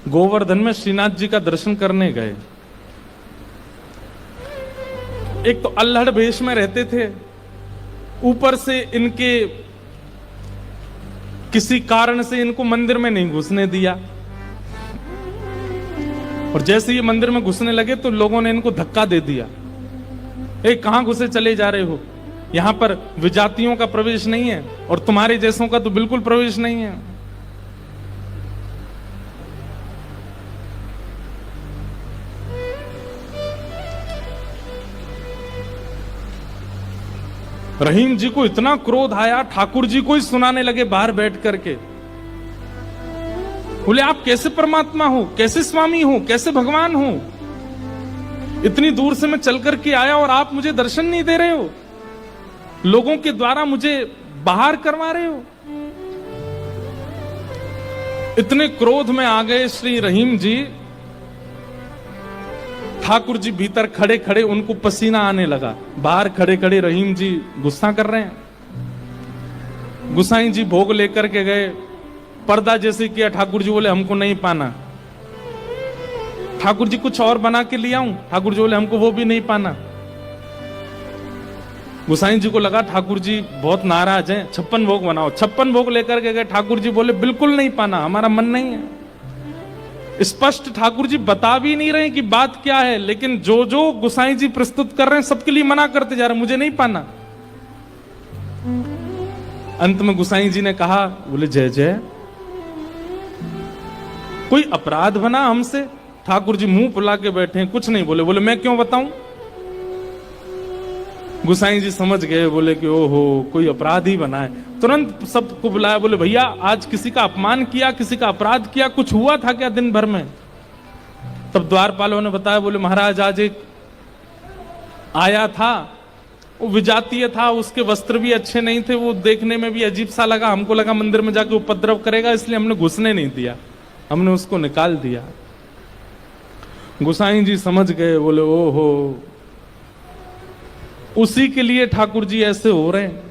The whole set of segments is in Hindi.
गोवर्धन में श्रीनाथ जी का दर्शन करने गए। एक तो अल्हड़ वेश में रहते थे, ऊपर से इनके किसी कारण से इनको मंदिर में नहीं घुसने दिया, और जैसे ये मंदिर में घुसने लगे तो लोगों ने इनको धक्का दे दिया। कहां घुसे चले जा रहे हो, यहां पर विजातियों का प्रवेश नहीं है और तुम्हारे जैसों का तो बिल्कुल प्रवेश नहीं है। रहीम जी को इतना क्रोध आया, ठाकुर जी को ही सुनाने लगे बाहर बैठ करके। बोले आप कैसे परमात्मा हो, कैसे स्वामी हो, कैसे भगवान हो? इतनी दूर से मैं चल करके आया और आप मुझे दर्शन नहीं दे रहे हो, लोगों के द्वारा मुझे बाहर करवा रहे हो। इतने क्रोध में आ गए श्री रहीम जी। ठाकुर जी भीतर खड़े खड़े उनको पसीना आने लगा, बाहर खड़े खड़े रहीम जी गुस्सा कर रहे हैं। गुसाई जी भोग लेकर के गए, पर्दा जैसे किया, ठाकुर जी बोले हमको नहीं पाना। ठाकुर जी कुछ और बना के ले आऊं, ठाकुर जी बोले हमको वो भी नहीं पाना। गुसाई जी को लगा ठाकुर जी बहुत नाराज हैं, 56 भोग बनाओ। 56 भोग लेकर के गए, ठाकुर जी बोले बिल्कुल नहीं पाना, हमारा मन नहीं है। स्पष्ट ठाकुर जी बता भी नहीं रहे कि बात क्या है, लेकिन जो जो गुसाई जी प्रस्तुत कर रहे हैं सबके लिए मना करते जा रहे, मुझे नहीं पाना। अंत में गुसाई जी ने कहा, बोले जय जय, कोई अपराध बना हमसे? ठाकुर जी मुंह फुला के बैठे हैं, कुछ नहीं बोले। बोले मैं क्यों बताऊं? गुसाई जी समझ गए, बोले कि ओहो कोई अपराध ही बना है। तुरंत सबको बुलाया, बोले भैया आज किसी का अपमान किया, किसी का अपराध किया, कुछ हुआ था क्या दिन भर में? तब द्वारपालों ने बताया, बोले महाराज आज एक आया था, वो विजातीय था, उसके वस्त्र भी अच्छे नहीं थे, वो देखने में भी अजीब सा लगा, हमको लगा मंदिर में जाके उपद्रव करेगा, इसलिए हमने घुसने नहीं दिया, हमने उसको निकाल दिया। गुसाई जी समझ गए, बोले ओहो उसी के लिए ठाकुर जी ऐसे हो रहे हैं।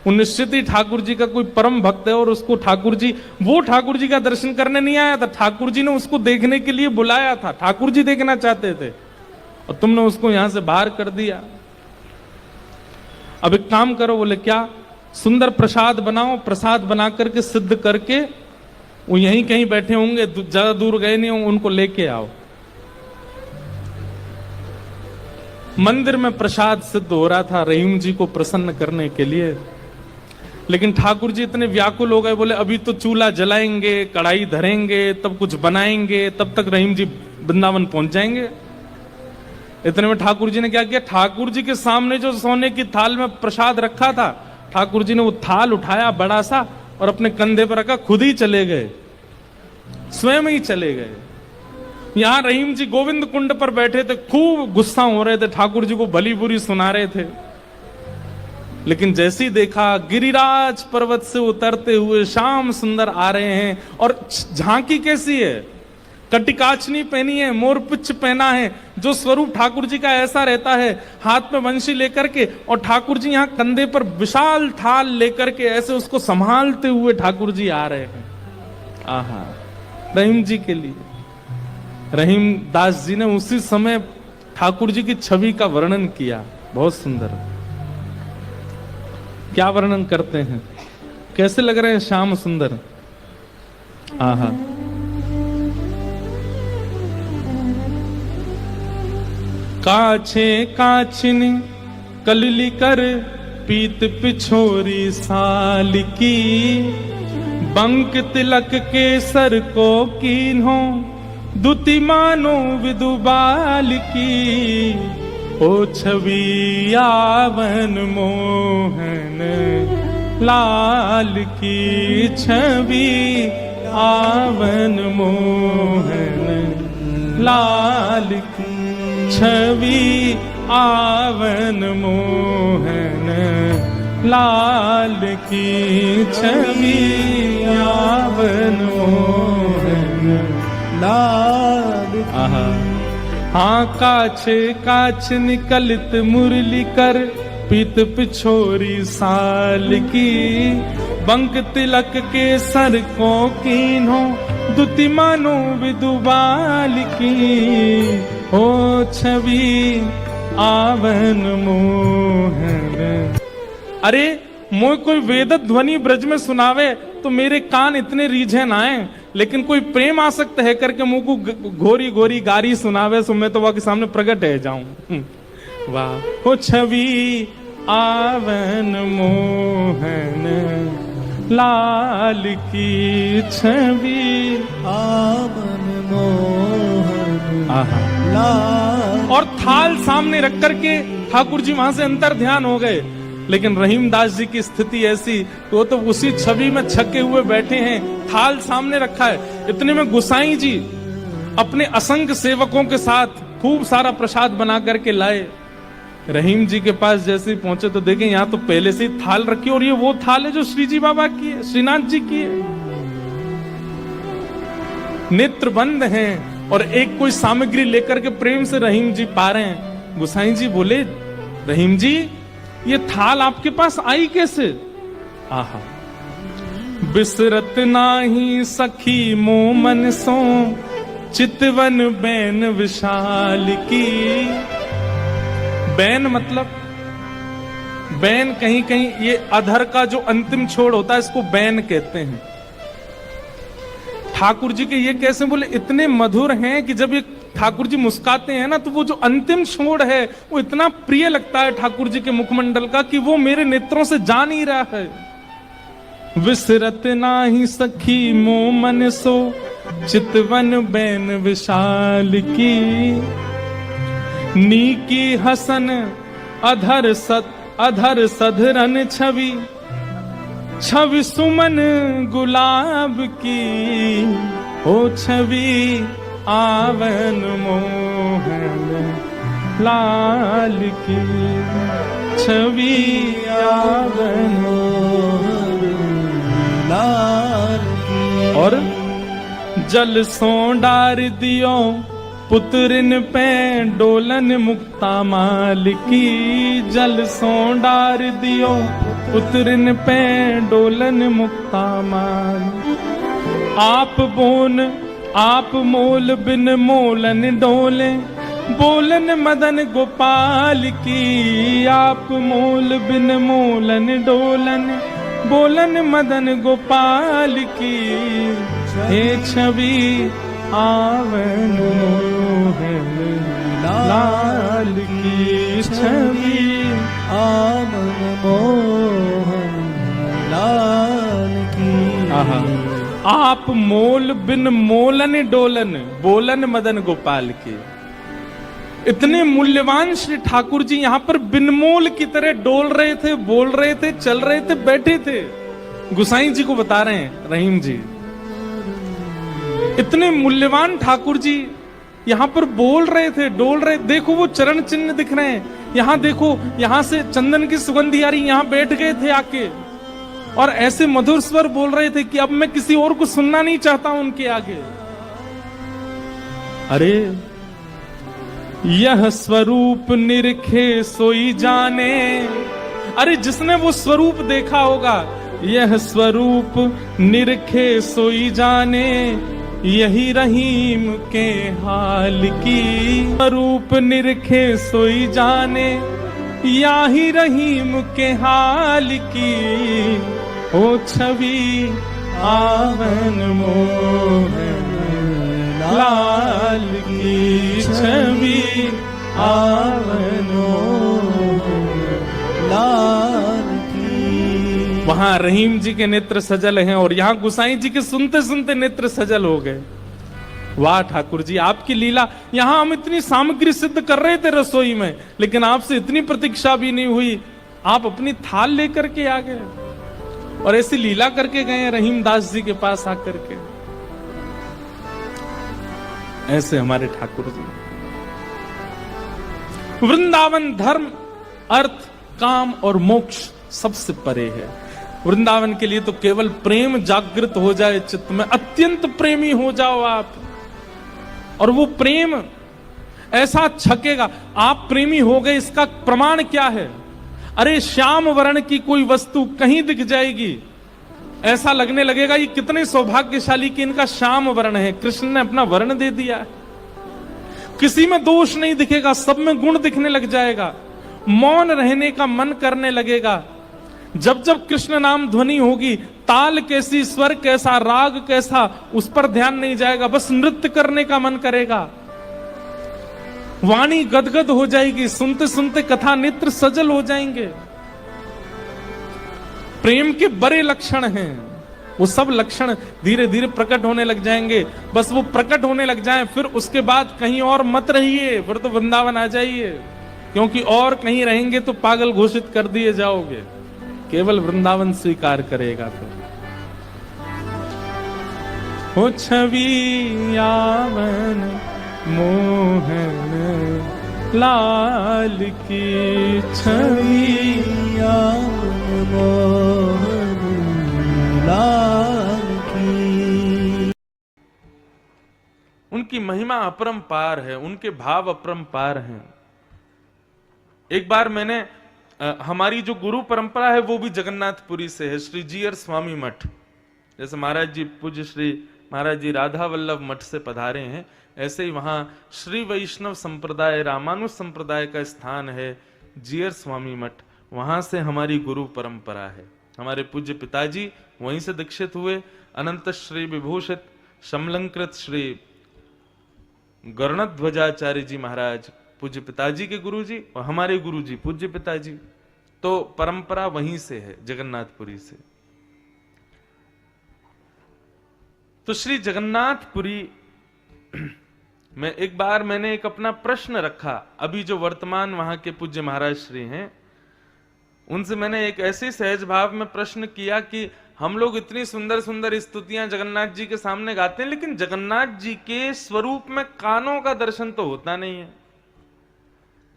वो निश्चित ही ठाकुर जी का कोई परम भक्त है और उसको ठाकुर जी, वो ठाकुर जी का दर्शन करने नहीं आया था, ठाकुर जी ने उसको देखने के लिए बुलाया था, ठाकुर जी देखना चाहते थे और तुमने उसको यहां से बाहर कर दिया। अब एक काम करो, बोले क्या? सुंदर प्रसाद बनाओ, प्रसाद बना करके सिद्ध करके, वो यहीं कहीं बैठे होंगे, ज्यादा दूर गए नहीं होंगे, उनको लेके आओ। मंदिर में प्रसाद सिद्ध हो रहा था रहीम जी को प्रसन्न करने के लिए, लेकिन ठाकुर जी इतने व्याकुल हो गए, बोले अभी तो चूल्हा जलाएंगे, कढ़ाई धरेंगे, तब कुछ बनाएंगे, तब तक रहीम जी वृंदावन पहुंच जाएंगे। इतने में ठाकुर जी ने क्या किया, ठाकुर जी के सामने जो सोने की थाल में प्रसाद रखा था, ठाकुर जी ने वो थाल उठाया बड़ा सा और अपने कंधे पर रखा, खुद ही चले गए, स्वयं ही चले गए। यहां रहीम जी गोविंद कुंड पर बैठे थे, खूब गुस्सा हो रहे थे, ठाकुर जी को भली बुरी सुना रहे थे। लेकिन जैसे ही देखा गिरिराज पर्वत से उतरते हुए श्याम सुंदर आ रहे हैं, और झांकी कैसी है, कटिकाचनी पहनी है, मोरपिच्छ पहना है, जो स्वरूप ठाकुर जी का ऐसा रहता है, हाथ में वंशी लेकर के, और ठाकुर जी यहाँ कंधे पर विशाल थाल लेकर के ऐसे उसको संभालते हुए ठाकुर जी आ रहे हैं। आहा, रहीम जी के लिए रहीम दास जी ने उसी समय ठाकुर जी की छवि का वर्णन किया, बहुत सुंदर। क्या वर्णन करते हैं, कैसे लग रहे हैं श्याम सुंदर? आहा, काछे काछिन कलली कर पीत पिछोरी साल की, बंक तिलक के सर को कीन्हो दुति मानो विदुबाल की। ओ छवि आवन मोहन लाल की, छवि आवन मोहन लाल की, छवि आवन मोहन लाल की, छवि आवन मोहन लाल। आहा, हाँ काछे काछ निकलित मुरली कर पीत पिछोरी साल की, बंक तिलक के सर को कीन्हो, दुति मानो विदुबाल की, हो छवि आवन मोहन। अरे मोय कोई वेद ध्वनि ब्रज में सुनावे तो मेरे कान इतने रीझे ना आए, लेकिन कोई प्रेम आसक्त है करके मुंह को घोरी घोरी गारी सुनावे सो मैं तो वह के सामने प्रकट है जाऊं। वाह, हो छवि आवन मोहन लाल की, छवि आवन मोहन लाल। और थाल सामने रख करके ठाकुर जी वहां से अंतर ध्यान हो गए। लेकिन रहीमदास जी की स्थिति ऐसी, वो तो उसी छवि में छके हुए बैठे हैं, थाल सामने रखा है। इतने में गुसाई जी अपने असंख्य सेवकों के साथ खूब सारा प्रसाद बना करके लाए। रहीम जी के पास जैसे ही पहुंचे तो देखें यहाँ तो पहले से ही थाल रखी, और ये वो थाल है जो श्री जी बाबा की है, श्रीनाथ जी की है। नेत्र बंद हैं और एक कोई सामग्री लेकर के प्रेम से रहीम जी पा रहे हैं। गुसाई जी बोले, रहीम जी ये थाल आपके पास आई कैसे? आहा, बिसरत नाही सखी मोमन सो, चितवन बैन विशाल की। बैन मतलब, बैन कहीं कहीं ये अधर का जो अंतिम छोड़ होता है इसको बैन कहते हैं। ठाकुर जी के ये कैसे बोले, इतने मधुर हैं कि जब ये ठाकुर जी मुस्काते हैं ना तो वो जो अंतिम छोड़ है वो इतना प्रिय लगता है ठाकुर जी के मुखमंडल का कि वो मेरे नेत्रों से जा नहीं रहा है। विसरत नाही सखी मोमन सो, चितवन बैन विशाल की, नीकी हसन अधर सधरन छवि, छवि सुमन गुलाब की, हो छवि आवन मोहन लाल की, छवि आवन मोहन लाल की। और जल सो डार दियो पुत्रिन पे डोलन मुक्ता माल की, जल सो डार दियो पुत्रिन पे डोलन मुक्ता माल। आप मोल बिन मोलन डोले, बोलन मदन गोपाल की, आप मोल बिन मोलन डोलन, बोलन मदन गोपाल की, हे छवि आवन मोहन लाल की, छवि आवन मोहन लाल की। आहा, आप मोल बिन मोलन डोलन, बोलन मदन गोपाल के। इतने मूल्यवान श्री ठाकुर जी यहाँ पर बिन मोल की तरह डोल रहे थे, बोल रहे थे, चल रहे थे, बैठे थे। गुसाई जी को बता रहे हैं रहीम जी, इतने मूल्यवान ठाकुर जी यहाँ पर बोल रहे थे, डोल रहे। देखो वो चरण चिन्ह दिख रहे हैं, यहाँ देखो, यहाँ से चंदन की सुगंधी आ रही, यहाँ बैठ गए थे आके और ऐसे मधुर स्वर बोल रहे थे कि अब मैं किसी और को सुनना नहीं चाहता उनके आगे। अरे यह स्वरूप निरखे सोई जाने, अरे जिसने वो स्वरूप देखा होगा, यह स्वरूप निरखे सोई जाने, यही रहीम के हाल की। स्वरूप निरखे सोई जाने, यही रहीम के हाल की, हो छवि आवन मोहन लाल की, छवि आवन मोहन लाल की। वहां रहीम जी के नेत्र सजल हैं और यहाँ गुसाई जी के सुनते सुनते नेत्र सजल हो गए। वाह ठाकुर जी, आपकी लीला। यहां हम इतनी सामग्री सिद्ध कर रहे थे रसोई में, लेकिन आपसे इतनी प्रतीक्षा भी नहीं हुई, आप अपनी थाल लेकर के आ गए और ऐसी लीला करके गए रहीम दास जी के पास आकर के। ऐसे हमारे ठाकुर जी। वृंदावन धर्म, अर्थ, काम और मोक्ष सबसे परे है। वृंदावन के लिए तो केवल प्रेम जागृत हो जाए चित्त में, अत्यंत प्रेमी हो जाओ आप, और वो प्रेम ऐसा छकेगा। आप प्रेमी हो गए, इसका प्रमाण क्या है? अरे श्याम वर्ण की कोई वस्तु कहीं दिख जाएगी, ऐसा लगने लगेगा ये कितने सौभाग्यशाली कि इनका श्याम वर्ण है, कृष्ण ने अपना वर्ण दे दिया है। किसी में दोष नहीं दिखेगा, सब में गुण दिखने लग जाएगा। मौन रहने का मन करने लगेगा। जब जब कृष्ण नाम ध्वनि होगी, ताल कैसी, स्वर कैसा, राग कैसा, उस पर ध्यान नहीं जाएगा, बस नृत्य करने का मन करेगा। वाणी गदगद हो जाएगी, सुनते सुनते कथा नेत्र सजल हो जाएंगे। प्रेम के बड़े लक्षण हैं, वो सब लक्षण धीरे धीरे प्रकट होने लग जाएंगे। बस वो प्रकट होने लग जाएं, फिर उसके बाद कहीं और मत रहिए, फिर तो वृंदावन आ जाइए, क्योंकि और कहीं रहेंगे तो पागल घोषित कर दिए जाओगे। केवल वृंदावन स्वीकार करेगा तो। हो छवि यावन मोहन लाल की, छवि यावन मोहन लाल की। उनकी महिमा अपरंपार है, उनके भाव अपरंपार हैं। एक बार मैंने हमारी जो गुरु परंपरा है वो भी जगन्नाथपुरी से है, श्री जीयर स्वामी मठ। जैसे महाराज जी, पूज्य श्री महाराज जी राधा वल्लभ मठ से पधारे हैं, ऐसे ही वहां श्री वैष्णव संप्रदाय, रामानुज संप्रदाय का स्थान है जीयर स्वामी मठ। वहां से हमारी गुरु परंपरा है। हमारे पूज्य पिताजी वहीं से दीक्षित हुए। अनंत श्री विभूषित शमलंकृत श्री गरुणध्वजाचार्य जी महाराज पूज्य पिताजी के गुरु जी, और हमारे गुरु जी पूज्य पिताजी, तो परंपरा वहीं से है, जगन्नाथपुरी से। तो श्री जगन्नाथपुरी में एक बार मैंने एक अपना प्रश्न रखा। अभी जो वर्तमान वहां के पूज्य महाराज श्री हैं, उनसे मैंने एक ऐसे सहज भाव में प्रश्न किया कि हम लोग इतनी सुंदर सुंदर स्तुतियां जगन्नाथ जी के सामने गाते हैं, लेकिन जगन्नाथ जी के स्वरूप में कानों का दर्शन तो होता नहीं है।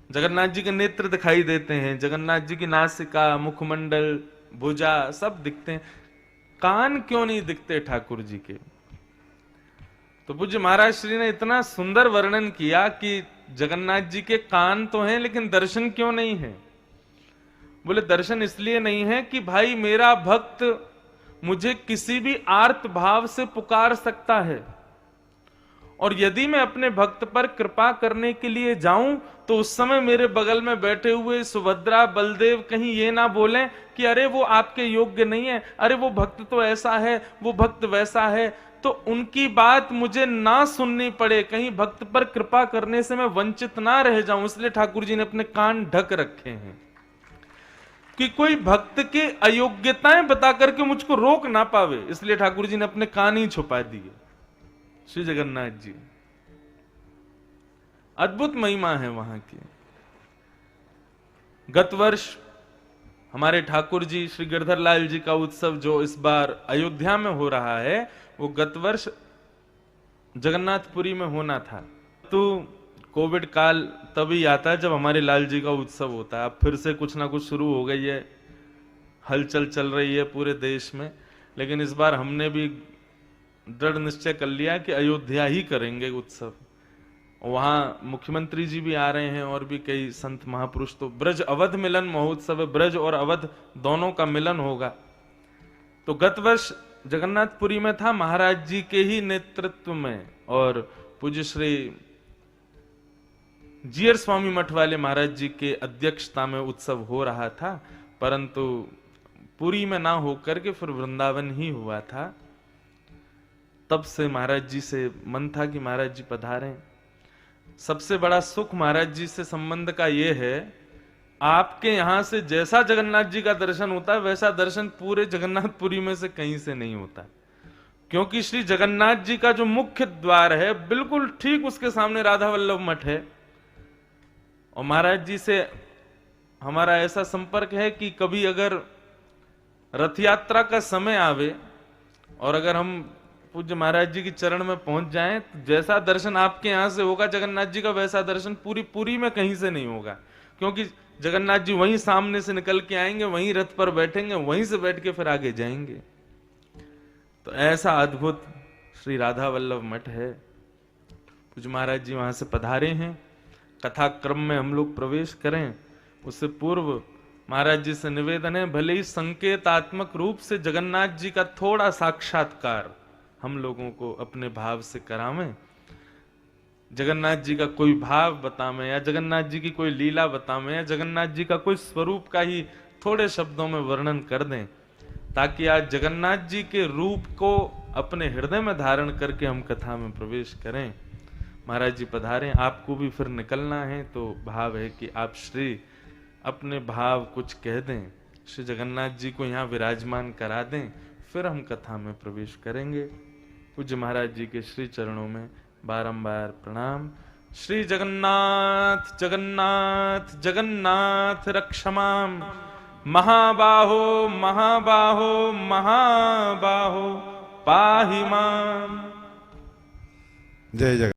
जगन्नाथ जी के नेत्र दिखाई देते हैं, जगन्नाथ जी की नासिका, मुखमंडल, भुजा सब दिखते हैं, कान क्यों नहीं दिखते ठाकुर जी के? तो पूज्य महाराज श्री ने इतना सुंदर वर्णन किया कि जगन्नाथ जी के कान तो हैं लेकिन दर्शन क्यों नहीं है? बोले दर्शन इसलिए नहीं है कि भाई मेरा भक्त मुझे किसी भी आर्त भाव से पुकार सकता है, और यदि मैं अपने भक्त पर कृपा करने के लिए जाऊं तो उस समय मेरे बगल में बैठे हुए सुभद्रा, बलदेव कहीं ये ना बोलें कि अरे वो आपके योग्य नहीं है, अरे वो भक्त तो ऐसा है, वो भक्त वैसा है, तो उनकी बात मुझे ना सुननी पड़े, कहीं भक्त पर कृपा करने से मैं वंचित ना रह जाऊं। इसलिए ठाकुर जी ने अपने कान ढक रखे हैं कि कोई भक्त के अयोग्यताएं बता करके मुझको रोक ना पावे, इसलिए ठाकुर जी ने अपने कान ही छुपा दिए। श्री जगन्नाथ जी अद्भुत महिमा है वहां की। गत वर्ष हमारे ठाकुर जी श्री गिरधर लाल जी का उत्सव जो इस बार अयोध्या में हो रहा है, वो गत वर्ष जगन्नाथपुरी में होना था। तो कोविड काल तभी आता है जब हमारे लाल जी का उत्सव होता है। अब फिर से कुछ ना कुछ शुरू हो गई है, हलचल चल रही है पूरे देश में, लेकिन इस बार हमने भी दृढ़ निश्चय कर लिया कि अयोध्या ही करेंगे उत्सव। वहां मुख्यमंत्री जी भी आ रहे हैं और भी कई संत महापुरुष। तो ब्रज अवध मिलन महोत्सव है, ब्रज और अवध दोनों का मिलन होगा। तो गत वर्ष जगन्नाथपुरी में था, महाराज जी के ही नेतृत्व में और पूज्य श्री जीयर स्वामी मठ वाले महाराज जी के अध्यक्षता में उत्सव हो रहा था, परंतु पुरी में ना होकर के फिर वृंदावन ही हुआ था। तब से महाराज जी से मन था कि महाराज जी पधारें। सबसे बड़ा सुख महाराज जी से संबंध का यह है, आपके यहां से जैसा जगन्नाथ जी का दर्शन होता है वैसा दर्शन पूरे जगन्नाथपुरी में से कहीं से नहीं होता, क्योंकि श्री जगन्नाथ जी का जो मुख्य द्वार है बिल्कुल ठीक उसके सामने राधा वल्लभ मठ है। और महाराज जी से हमारा ऐसा संपर्क है कि कभी अगर रथ यात्रा का समय आवे और अगर हम पूज्य महाराज जी की चरण में पहुंच जाएं, तो जैसा दर्शन आपके यहां से होगा जगन्नाथ जी का, वैसा दर्शन पूरी में कहीं से नहीं होगा, क्योंकि जगन्नाथ जी वहीं सामने से निकल के आएंगे, वहीं रथ पर बैठेंगे, वहीं से बैठ के फिर आगे जाएंगे। तो ऐसा अद्भुत श्री राधा वल्लभ मठ है। पूज्य महाराज जी वहां से पधारे हैं। कथा क्रम में हम लोग प्रवेश करें उससे पूर्व महाराज जी से निवेदन है, भले ही संकेतात्मक रूप से जगन्नाथ जी का थोड़ा साक्षात्कार हम लोगों को अपने भाव से करावें, जगन्नाथ जी का कोई भाव बतावें या जगन्नाथ जी की कोई लीला बतावें या जगन्नाथ जी का कोई स्वरूप का ही थोड़े शब्दों में वर्णन कर दें, ताकि आज जगन्नाथ जी के रूप को अपने हृदय में धारण करके हम कथा में प्रवेश करें। महाराज जी पधारें, आपको भी फिर निकलना है, तो भाव है कि आप श्री अपने भाव कुछ कह दें, श्री जगन्नाथ जी को यहाँ विराजमान करा दें, फिर हम कथा में प्रवेश करेंगे। पूज्य महाराज जी के श्री चरणों में बारंबार प्रणाम। श्री जगन्नाथ जगन्नाथ जगन्नाथ रक्षमाम, महाबाहो महाबाहो महाबाहो पाहि माम। जय जगन्नाथ।